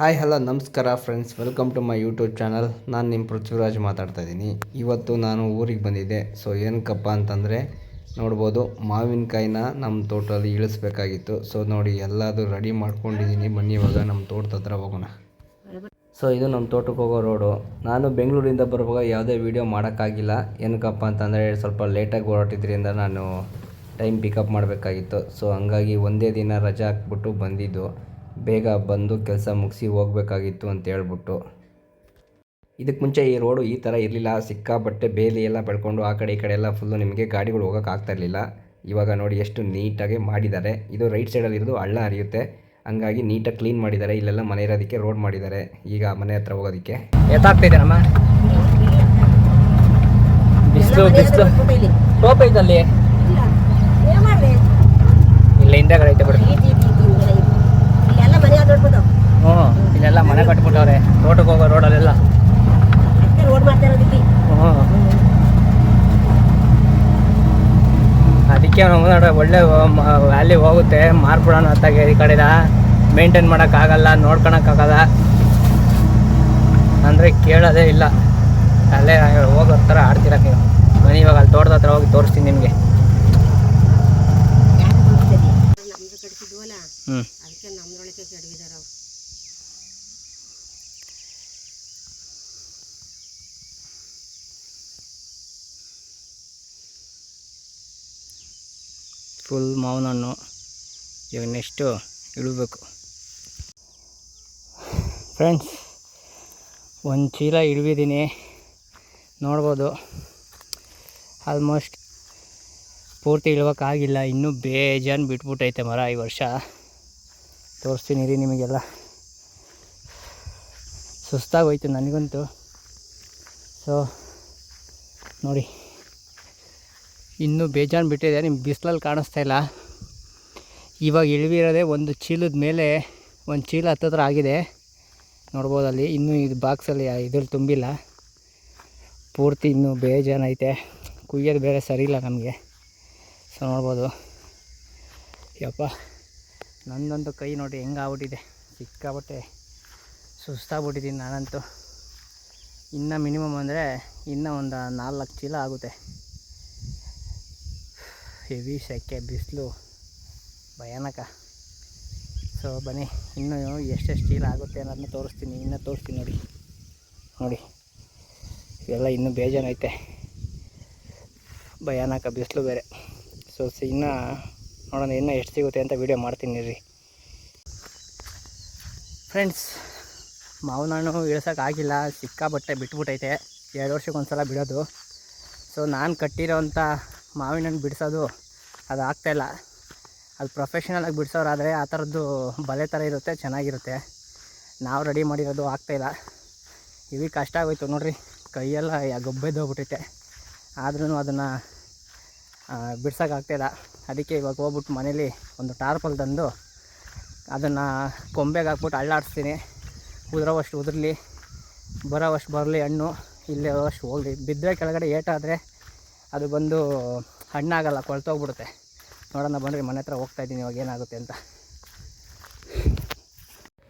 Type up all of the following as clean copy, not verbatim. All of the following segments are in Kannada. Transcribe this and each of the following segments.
ಹಾಯ್ ಹಲೋ ನಮಸ್ಕಾರ friends, welcome to my YouTube channel. ನಾನು ನಿಮ್ಮ ಪೃಥ್ವಿರಾಜ್ ಮಾತಾಡ್ತಾ ಇದ್ದೀನಿ. ಇವತ್ತು ನಾನು ಊರಿಗೆ ಬಂದಿದ್ದೆ. ಸೊ ಏನಕ್ಕಪ್ಪ ಅಂತಂದರೆ ನೋಡ್ಬೋದು, ಮಾವಿನಕಾಯಿನ ನಮ್ಮ ತೋಟದಲ್ಲಿ ಇಳಿಸ್ಬೇಕಾಗಿತ್ತು. ಸೊ ನೋಡಿ, ಎಲ್ಲದು ರೆಡಿ ಮಾಡ್ಕೊಂಡಿದ್ದೀನಿ. ಬನ್ನಿ ಇವಾಗ ನಮ್ಮ ತೋಟದ ಹತ್ರ ಹೋಗೋಣ. ಸೊ ಇದು ನಮ್ಮ ತೋಟಕ್ಕೆ ಹೋಗೋ ರೋಡು. ನಾನು ಬೆಂಗಳೂರಿಂದ ಬರುವಾಗ ಯಾವುದೇ ವೀಡಿಯೋ ಮಾಡೋಕ್ಕಾಗಿಲ್ಲ. ಏನಕ್ಕಪ್ಪ ಅಂತಂದರೆ ಸ್ವಲ್ಪ ಲೇಟಾಗಿ ಹೊರಟಿದ್ರಿಂದ ನಾನು ಟೈಮ್ ಪಿಕಪ್ ಮಾಡಬೇಕಾಗಿತ್ತು. ಸೊ ಹಂಗಾಗಿ ಒಂದೇ ದಿನ ರಜೆ ಹಾಕ್ಬಿಟ್ಟು ಬಂದಿದ್ದು. ಬೇಗ ಬಂದು ಕೆಲಸ ಮುಗಿಸಿ ಹೋಗಬೇಕಾಗಿತ್ತು ಅಂತ ಹೇಳ್ಬಿಟ್ಟು. ಇದಕ್ಕೆ ಮುಂಚೆ ಈ ರೋಡು ಈ ಥರ ಇರಲಿಲ್ಲ. ಸಿಕ್ಕಾಪಟ್ಟೆ ಬೇಲಿ ಎಲ್ಲ ಬೆಳ್ಕೊಂಡು ಆ ಕಡೆ ಈ ಕಡೆ ಎಲ್ಲ ಫುಲ್ಲು ನಿಮಗೆ ಗಾಡಿಗಳು ಹೋಗೋಕೆ ಆಗ್ತಾಯಿರಲಿಲ್ಲ. ಇವಾಗ ನೋಡಿ ಎಷ್ಟು ನೀಟಾಗಿ ಮಾಡಿದ್ದಾರೆ. ಇದು ರೈಟ್ ಸೈಡಲ್ಲಿ ಇರೋದು ಹಳ್ಳ ಹರಿಯುತ್ತೆ, ಹಂಗಾಗಿ ನೀಟಾಗಿ ಕ್ಲೀನ್ ಮಾಡಿದ್ದಾರೆ. ಇಲ್ಲೆಲ್ಲ ಮನೆ ಇರೋದಕ್ಕೆ ರೋಡ್ ಮಾಡಿದ್ದಾರೆ. ಈಗ ಮನೆ ಹತ್ರ ಹೋಗೋದಕ್ಕೆ ಎತ್ತಾಗ್ತಿದ್ದೇನಮ್ಮ. ಬಿಸಿಲು ಬಿಸಿಲು ಟೋಪ್ ಐತಲ್ಲಿ, ಇಲ್ಲ ಹಿಂದೆಗಡೆ ಐತೆ ಬಿಡಿ. ಹ್ಞೂ, ಇಲ್ಲೆಲ್ಲ ಮನೆ ಕಟ್ಬಿಟ್ಟವ್ರೆ ತೋಟಕ್ಕೆ ಹೋಗೋ ರೋಡಲ್ಲೆಲ್ಲ. ಅದಕ್ಕೆ ಒಳ್ಳೆ ವ್ಯಾಲಿ ಹೋಗುತ್ತೆ. ಮಾರ್ಬಿಡೋಣ ಹೊತ್ತಾಗೆ ಈ ಕಡೆದ ಮೇಂಟೈನ್ ಮಾಡೋಕ್ಕಾಗಲ್ಲ, ನೋಡ್ಕೊಳಕ್ಕಾಗಲ್ಲ ಅಂದರೆ ಕೇಳೋದೇ ಇಲ್ಲ. ಅಲ್ಲೇ ಹೋಗೋ ಥರ ಆಡ್ತಿರಕ್ಕೆ. ಬನ್ನಿ ಇವಾಗ ಅಲ್ಲಿ ತೋಟದ ಹತ್ರ ಹೋಗಿ ತೋರಿಸ್ತೀನಿ ನಿಮಗೆ. ಹ್ಞೂ, ಫುಲ್ ಮಾವಿನ ಹಣ್ಣು. ಇವಾಗ ನೆಕ್ಸ್ಟು ಇಡಬೇಕು ಫ್ರೆಂಡ್ಸ್. ಒಂದು ಚೀಲ ಇಳಿದಿದ್ದೀನಿ, ನೋಡ್ಬೋದು. ಆಲ್ಮೋಸ್ಟ್ ಪೂರ್ತಿ ಇಳ್ಯೋಕ್ಕಾಗಿಲ್ಲ, ಇನ್ನೂ ಬೇಜಾನ್ ಬಿಟ್ಬಿಟ್ಟೈತೆ ಮರ ಈ ವರ್ಷ. ತೋರಿಸ್ತೀನಿ ರೀ ನಿಮಗೆಲ್ಲ. ಸುಸ್ತಾಗೋಯ್ತು ನನಗಂತೂ. ಸೊ ನೋಡಿ, ಇನ್ನೂ ಬೇಜಾನ್ ಬಿಟ್ಟಿದೆ. ನಿಮ್ಗೆ ಬಿಸಿಲಲ್ಲಿ ಕಾಣಿಸ್ತಾ ಇಲ್ಲ. ಇವಾಗ ಇಳಿವಿರೋದೇ ಒಂದು ಚೀಲದ ಮೇಲೆ, ಒಂದು ಚೀಲ ಹತ್ತತ್ರ ಆಗಿದೆ ನೋಡ್ಬೋದು ಅಲ್ಲಿ. ಇನ್ನೂ ಇದು ಬಾಕ್ಸಲ್ಲಿ ಇದ್ರಲ್ಲಿ ತುಂಬಿಲ್ಲ, ಪೂರ್ತಿ ಇನ್ನೂ ಬೇಜಾನ್ ಐತೆ. ಕುಯ್ಯೋದು ಬೇರೆ ಸರಿ ಇಲ್ಲ ನಮಗೆ. ಸೊ ನೋಡ್ಬೋದು. ಯಪ್ಪ, ನಂದಂತೂ ಕೈ ನೋಡಿ ಹೆಂಗಾಗ್ಬಿಟ್ಟಿದೆ. ಸಿಕ್ಕಾಬಟ್ಟೆ ಸುಸ್ತಾಗ್ಬಿಟ್ಟಿದ್ದೀನಿ ನಾನಂತೂ. ಇನ್ನು ಮಿನಿಮಮ್ ಅಂದರೆ ಇನ್ನೂ ಒಂದು 4 ಚೀಲ ಆಗುತ್ತೆ. ಹೆವಿ ಸೆಕೆ, ಬಿಸಿಲು ಭಯಾನಕ. ಸೊ ಬನ್ನಿ, ಇನ್ನೂ ಎಷ್ಟೆಷ್ಟು ಚೀಲ ಆಗುತ್ತೆ ಅನ್ನೋದನ್ನ ತೋರಿಸ್ತೀನಿ. ಇನ್ನೂ ತೋರಿಸ್ತೀನಿ ನೋಡಿ. ನೋಡಿ ಇವೆಲ್ಲ ಇನ್ನೂ ಬೇಜಾನೈತೆ, ಭಯಾನಕ ಬಿಸಿಲು ಬೇರೆ. ಸೊ ಇನ್ನೂ ನೋಡೋಣ ಇನ್ನೂ ಎಷ್ಟು ಸಿಗುತ್ತೆ ಅಂತ ವೀಡಿಯೋ ಮಾಡ್ತೀನಿ ರೀ ಫ್ರೆಂಡ್ಸ್. ಮಾವಿನ ಹಣ್ಣು ಇಳಿಸೋಕ್ಕಾಗಿಲ್ಲ, ಸಿಕ್ಕಾಬಟ್ಟೆ ಬಿಟ್ಬಿಟ್ಟೈತೆ. 2 ವರ್ಷಕ್ಕೆ ಒಂದು ಸಲ ಬಿಡೋದು. ಸೊ ನಾನು ಕಟ್ಟಿರೋವಂಥ ಮಾವಿನ ಹಣ್ಣು ಬಿಡಿಸೋದು ಅದು ಆಗ್ತಾಯಿಲ್ಲ. ಅದು ಪ್ರೊಫೆಷ್ನಲಾಗಿ ಬಿಡಿಸೋರಾದರೆ ಆ ಥರದ್ದು ಬಲೆ ಥರ ಇರುತ್ತೆ, ಚೆನ್ನಾಗಿರುತ್ತೆ. ನಾವು ರೆಡಿ ಮಾಡಿರೋದು ಆಗ್ತಾಯಿಲ್ಲ. ಇವಿ ಕಷ್ಟ ಆಗೋಯ್ತು ನೋಡಿರಿ, ಕೈಯೆಲ್ಲ ಗೊಬ್ಬೆದ್ದೋಗ್ಬಿಟ್ಟೈತೆ. ಆದ್ರೂ ಅದನ್ನು ಬಿಡ್ಸೋಕ್ಕಾಗ್ತಾಯಿಲ್ಲ. ಅದಕ್ಕೆ ಇವಾಗ ಹೋಗ್ಬಿಟ್ಟು ಮನೇಲಿ ಒಂದು ಟಾರ್ಪಲ್ ತಂದು ಅದನ್ನು ಕೊಂಬೆಗೆ ಹಾಕ್ಬಿಟ್ಟು ಅಳ್ಳಾಡಿಸ್ತೀನಿ. ಉದುರೋವಷ್ಟು ಉದುರಲಿ, ಬರೋವಷ್ಟು ಬರಲಿ ಹಣ್ಣು, ಇಲ್ಲೇ ಅಷ್ಟು ಹೋಗಲಿ. ಬಿದ್ದರೆ ಕೆಳಗಡೆ ಏಟಾದರೆ ಅದು ಬಂದು ಹಣ್ಣಾಗಲ್ಲ, ಕೊಳ್ತೋಗ್ಬಿಡುತ್ತೆ. ನೋಡೋಣ ಬನ್ನಿರಿ, ಮನೆ ಹತ್ರ ಹೋಗ್ತಾಯಿದ್ದೀನಿ ಇವಾಗ ಏನಾಗುತ್ತೆ ಅಂತ.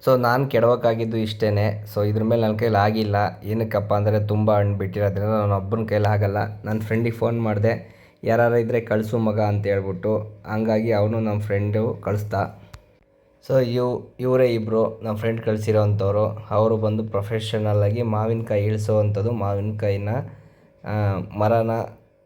ಸೊ ನಾನು ಕೆಡವಕ್ಕಾಗಿದ್ದು ಇಷ್ಟೇ. ಸೊ ಇದ್ರ ಮೇಲೆ ನನ್ನ ಕೈಲಿ ಆಗಿಲ್ಲ. ಏನಕ್ಕಪ್ಪ ಅಂದರೆ ತುಂಬ ಹಣ್ಣು ಬಿಟ್ಟಿರೋದ್ರಿಂದ ನಾನು ಒಬ್ಬನ ಕೈಲಿ ಆಗಲ್ಲ. ನನ್ನ ಫ್ರೆಂಡಿಗೆ ಫೋನ್ ಮಾಡಿದೆ, ಯಾರು ಇದ್ದರೆ ಕಳಿಸು ಮಗ ಅಂತ ಹೇಳ್ಬಿಟ್ಟು. ಹಂಗಾಗಿ ಅವನು ನಮ್ಮ ಫ್ರೆಂಡು ಕಳಿಸ್ದ. ಸೊ ಇವರೇ ಇಬ್ಬರು ನಮ್ಮ ಫ್ರೆಂಡ್ ಕಳಿಸಿರೋ ಅಂಥವ್ರು. ಅವರು ಬಂದು ಪ್ರೊಫೆಷನಲ್ಲಾಗಿ ಮಾವಿನಕಾಯಿ ಇಳಿಸೋ ಅಂಥದ್ದು, ಮಾವಿನಕಾಯಿನ ಮರನ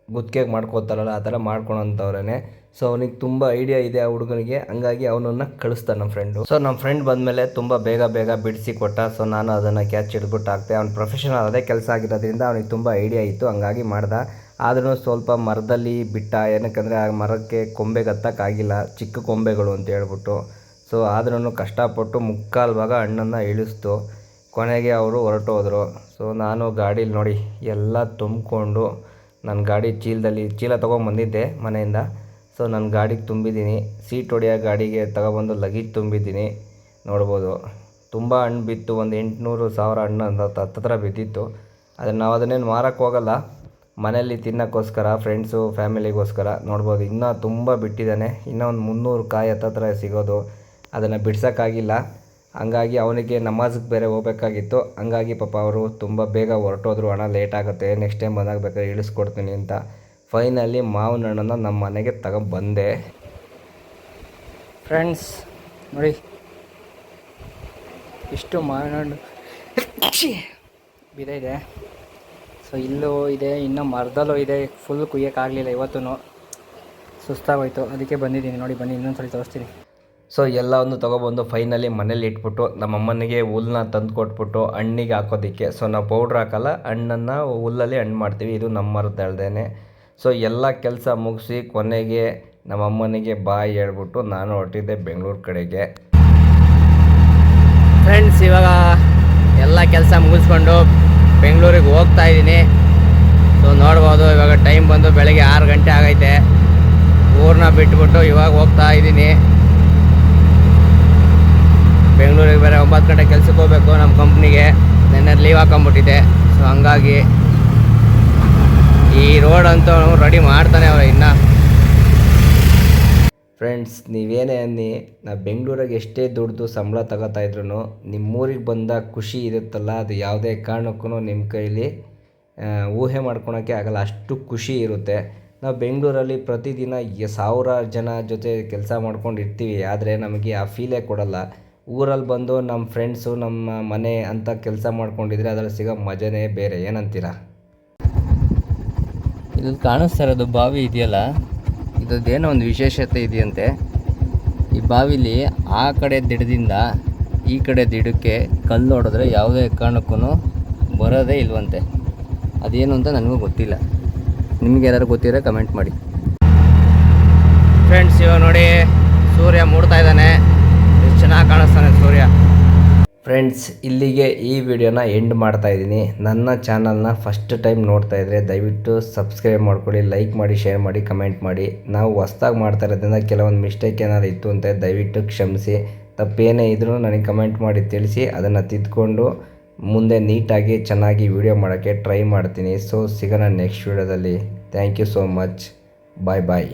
ಗುತ್ತಿಗೆಗೆ ಮಾಡ್ಕೋತಾರಲ್ಲ ಆ ಥರ ಮಾಡ್ಕೊಳೋಂಥವ್ರೇ. ಸೊ ಅವನಿಗೆ ತುಂಬ ಐಡಿಯಾ ಇದೆ ಆ ಹುಡುಗನಿಗೆ, ಹಂಗಾಗಿ ಅವನನ್ನು ಕಳಿಸ್ತಾನೆ ನಮ್ಮ ಫ್ರೆಂಡು. ಸೊ ನಮ್ಮ ಫ್ರೆಂಡ್ ಬಂದಮೇಲೆ ತುಂಬ ಬೇಗ ಬಿಡಿಸಿ ಕೊಟ್ಟ. ಸೊ ನಾನು ಅದನ್ನು ಕ್ಯಾಚ್ ಹಿಡ್ಬಿಟ್ಟು ಹಾಕ್ತೆ. ಅವ್ನು ಪ್ರೊಫೆಷನಲ್ ಅದೇ ಕೆಲಸ ಆಗಿರೋದ್ರಿಂದ ಅವನಿಗೆ ತುಂಬ ಐಡಿಯಾ ಇತ್ತು, ಹಂಗಾಗಿ ಮಾಡ್ದೆ. ಆದ್ರೂ ಸ್ವಲ್ಪ ಮರದಲ್ಲಿ ಬಿಟ್ಟ. ಏನಕ್ಕಂದರೆ ಆ ಮರಕ್ಕೆ ಕೊಂಬೆಗೆ ಹತ್ತಕ್ಕಾಗಿಲ್ಲ, ಚಿಕ್ಕ ಕೊಂಬೆಗಳು ಅಂತ ಹೇಳ್ಬಿಟ್ಟು. ಸೊ ಆದ್ರೂ ಕಷ್ಟಪಟ್ಟು 3/4 ಭಾಗ ಹಣ್ಣನ್ನು ಇಳಿಸ್ತು. ಕೊನೆಗೆ ಅವರು ಹೊರಟೋದ್ರು. ಸೊ ನಾನು ಗಾಡೀಲಿ ನೋಡಿ ಎಲ್ಲ ತುಂಬಿಕೊಂಡು, ನನ್ನ ಗಾಡಿ ಚೀಲ ತೊಗೊಂಬಂದಿದ್ದೆ ಮನೆಯಿಂದ. ಸೊ ನನ್ನ ಗಾಡಿಗೆ ತುಂಬಿದ್ದೀನಿ. ಸೀಟ್ ಹೊಡೆಯೋ ಗಾಡಿಗೆ ತಗೊಬಂದು ಲಗೇಜ್ ತುಂಬಿದ್ದೀನಿ. ನೋಡ್ಬೋದು, ತುಂಬ ಹಣ್ಣು ಬಿತ್ತು. ಒಂದು 800-1000 ಹಣ್ಣು ಹತ್ತತ್ರ ಬಿದ್ದಿತ್ತು. ನಾವು ಅದನ್ನೇನು ಮಾರಕ್ಕೆ ಹೋಗಲ್ಲ, ಮನೇಲಿ ತಿನ್ನೋಕ್ಕೋಸ್ಕರ, ಫ್ರೆಂಡ್ಸು ಫ್ಯಾಮಿಲಿಗೋಸ್ಕರ. ನೋಡ್ಬೋದು ಇನ್ನೂ ತುಂಬ ಬಿಟ್ಟಿದ್ದಾನೆ. ಇನ್ನೂ ಒಂದು 300 ಕಾಯಿ ಹತ್ತತ್ರ ಸಿಗೋದು. ಅದನ್ನು ಬಿಡ್ಸೋಕ್ಕಾಗಿಲ್ಲ. ಹಂಗಾಗಿ ಅವನಿಗೆ ನಮಾಜ್ಗೆ ಬೇರೆ ಹೋಗ್ಬೇಕಾಗಿತ್ತು. ಹಂಗಾಗಿ ಪಾಪ ಅವರು ತುಂಬ ಬೇಗ ಹೊರಟೋದ್ರು. ಅಣ್ಣ ಲೇಟ್ ಆಗುತ್ತೆ, ನೆಕ್ಸ್ಟ್ ಟೈಮ್ ಬಂದಾಗ ಬೇಕಾದ್ರೆ ಇಳಿಸ್ಕೊಡ್ತೀನಿ ಅಂತ. ಫೈನಲಿ ಮಾವಿನ ಹಣ್ಣನ್ನು ನಮ್ಮ ಮನೆಗೆ ತಗೊಂಡ್ಬಂದೆ. ಫ್ರೆಂಡ್ಸ್ ನೋಡಿ, ಇಷ್ಟು ಮಾವಿನ ಹಣ್ಣು ಬಿದ್ದಿದೆ. ಸೊ ಇಲ್ಲೂ ಇದೆ, ಇನ್ನೂ ಮರದಲ್ಲೂ ಇದೆ. ಫುಲ್ ಕುಯ್ಯೋಕ್ಕಾಗಲಿಲ್ಲ ಇವತ್ತೂ, ಸುಸ್ತಾಗೋಯ್ತು. ಅದಕ್ಕೆ ಬಂದಿದ್ದೀನಿ. ನೋಡಿ ಬನ್ನಿ, ಇನ್ನೊಂದ್ಸಲ ತೋರಿಸ್ತೀನಿ. ಸೊ ಎಲ್ಲವನ್ನು ತೊಗೊಬಂದು ಫೈನಲಿ ಮನೇಲಿ ಇಟ್ಬಿಟ್ಟು ನಮ್ಮಮ್ಮನಿಗೆ ಹುಲ್ಲನ್ನ ತಂದು ಕೊಟ್ಬಿಟ್ಟು ಹಣ್ಣಿಗೆ ಹಾಕೋದಕ್ಕೆ. ಸೊ ನಾವು ಪೌಡ್ರ್ ಹಾಕಲ್ಲ, ಹಣ್ಣನ್ನು ಹುಲ್ಲಲ್ಲಿ ಹಣ್ಣು ಮಾಡ್ತೀವಿ. ಇದು ನಮ್ಮ ಮರದಲ್ದೇನೆ. ಸೊ ಎಲ್ಲ ಕೆಲಸ ಮುಗಿಸಿ ಕೊನೆಗೆ ನಮ್ಮಮ್ಮನಿಗೆ ಬಾಯ್ ಹೇಳ್ಬಿಟ್ಟು ನಾನು ಹೊರಟಿದ್ದೆ ಬೆಂಗಳೂರು ಕಡೆಗೆ. ಫ್ರೆಂಡ್ಸ್ ಇವಾಗ ಎಲ್ಲ ಕೆಲಸ ಮುಗಿಸ್ಕೊಂಡು ಬೆಂಗಳೂರಿಗೆ ಹೋಗ್ತಾ ಇದ್ದೀನಿ. ಸೊ ನೋಡ್ಬೋದು, ಇವಾಗ ಟೈಮ್ ಬಂದು ಬೆಳಗ್ಗೆ 6 ಗಂಟೆ ಆಗೈತೆ. ಊರನ್ನ ಬಿಟ್ಬಿಟ್ಟು ಇವಾಗ ಹೋಗ್ತಾ ಇದ್ದೀನಿ ಬೆಂಗಳೂರಿಗೆ. ಬೇರೆ 9 ಗಂಟೆ ಕೆಲ್ಸಕ್ಕೆ ಹೋಗ್ಬೇಕು ನಮ್ಮ ಕಂಪ್ನಿಗೆ. ನೆನ್ನೆ ಲೀವ್ ಹಾಕೊಂಬಿಟ್ಟಿದ್ದೆ. ಸೊ ಹಂಗಾಗಿ ಈ ರೋಡ್ ಅಂತೂ ರೆಡಿ ಮಾಡ್ತಾನೆ ಅವ್ರು ಇನ್ನು. ಫ್ರೆಂಡ್ಸ್, ನೀವೇನೇ ಅನ್ನಿ, ನಾವು ಬೆಂಗಳೂರಿಗೆ ಎಷ್ಟೇ ದುಡ್ದು ಸಂಬಳ ತಗೋತಾಯಿದ್ರು ನಿಮ್ಮೂರಿಗೆ ಬಂದ ಖುಷಿ ಇರುತ್ತಲ್ಲ, ಅದು ಯಾವುದೇ ಕಾರಣಕ್ಕೂ ನಿಮ್ಮ ಕೈಲಿ ಊಹೆ ಮಾಡ್ಕೊಳೋಕ್ಕೆ ಆಗಲ್ಲ. ಅಷ್ಟು ಖುಷಿ ಇರುತ್ತೆ. ನಾವು ಬೆಂಗಳೂರಲ್ಲಿ ಪ್ರತಿದಿನ 1000 ಜನ ಜೊತೆ ಕೆಲಸ ಮಾಡ್ಕೊಂಡು ಇರ್ತೀವಿ, ಆದರೆ ನಮಗೆ ಆ ಫೀಲೇ ಕೊಡಲ್ಲ. ಊರಲ್ಲಿ ಬಂದು ನಮ್ಮ ಫ್ರೆಂಡ್ಸು, ನಮ್ಮ ಮನೆ ಅಂತ ಕೆಲಸ ಮಾಡ್ಕೊಂಡಿದ್ರೆ ಅದರಲ್ಲಿ ಸಿಗೋ ಮಜನೇ ಬೇರೆ. ಏನಂತೀರ? ಇಲ್ಲಿ ಕಾಣಿಸ್ತಾ ಇರೋದು ಬಾವಿ ಇದೆಯಲ್ಲ, ಇದೇನೋ ಒಂದು ವಿಶೇಷತೆ ಇದೆಯಂತೆ. ಈ ಬಾವಿಲಿ ಆ ಕಡೆ ದಿಡದಿಂದ ಈ ಕಡೆ ದಿಡಕ್ಕೆ ಕಲ್ಲು ಹೊಡೆದ್ರೆ ಯಾವುದೇ ಕಾರಣಕ್ಕೂ ಬರೋದೇ ಇಲ್ವಂತೆ. ಅದೇನು ಅಂತ ನನಗೂ ಗೊತ್ತಿಲ್ಲ. ನಿಮಗೆ ಯಾರು ಗೊತ್ತಿರೋ ಕಮೆಂಟ್ ಮಾಡಿ. ಫ್ರೆಂಡ್ಸ್, ಇವಾಗ ನೋಡಿ ಸೂರ್ಯ ಮೂಡ್ತಾ ಇದ್ದಾನೆ. ಎಷ್ಟು ಚೆನ್ನಾಗಿ ಕಾಣಿಸ್ತಾನೆ ಸೂರ್ಯ. ಫ್ರೆಂಡ್ಸ್, ಇಲ್ಲಿಗೆ ಈ ವಿಡಿಯೋನ ಎಂಡ್ ಮಾಡ್ತಾ ಇದ್ದೀನಿ. ನನ್ನ ಚಾನಲ್ನ ಫಸ್ಟ್ ಟೈಮ್ ನೋಡ್ತಾ ಇದ್ದರೆ ದಯವಿಟ್ಟು ಸಬ್ಸ್ಕ್ರೈಬ್ ಮಾಡ್ಕೊಳ್ಳಿ, ಲೈಕ್ ಮಾಡಿ, ಶೇರ್ ಮಾಡಿ, ಕಮೆಂಟ್ ಮಾಡಿ. ನಾವು ಹೊಸ್ದಾಗಿ ಮಾಡ್ತಾ ಇರೋದ್ರಿಂದ ಕೆಲವೊಂದು ಮಿಸ್ಟೇಕ್ ಏನಾದ್ರು ಇತ್ತು ಅಂತ ದಯವಿಟ್ಟು ಕ್ಷಮಿಸಿ. ತಪ್ಪೇನೇ ಇದ್ರೂ ನನಗೆ ಕಮೆಂಟ್ ಮಾಡಿ ತಿಳಿಸಿ, ಅದನ್ನು ತಿದ್ದುಕೊಂಡು ಮುಂದೆ ನೀಟಾಗಿ ಚೆನ್ನಾಗಿ ವಿಡಿಯೋ ಮಾಡೋಕ್ಕೆ ಟ್ರೈ ಮಾಡ್ತೀನಿ. ಸೊ ಸಿಗೋಣ ನೆಕ್ಸ್ಟ್ ವಿಡಿಯೋದಲ್ಲಿ. Thank you so much. Bye bye.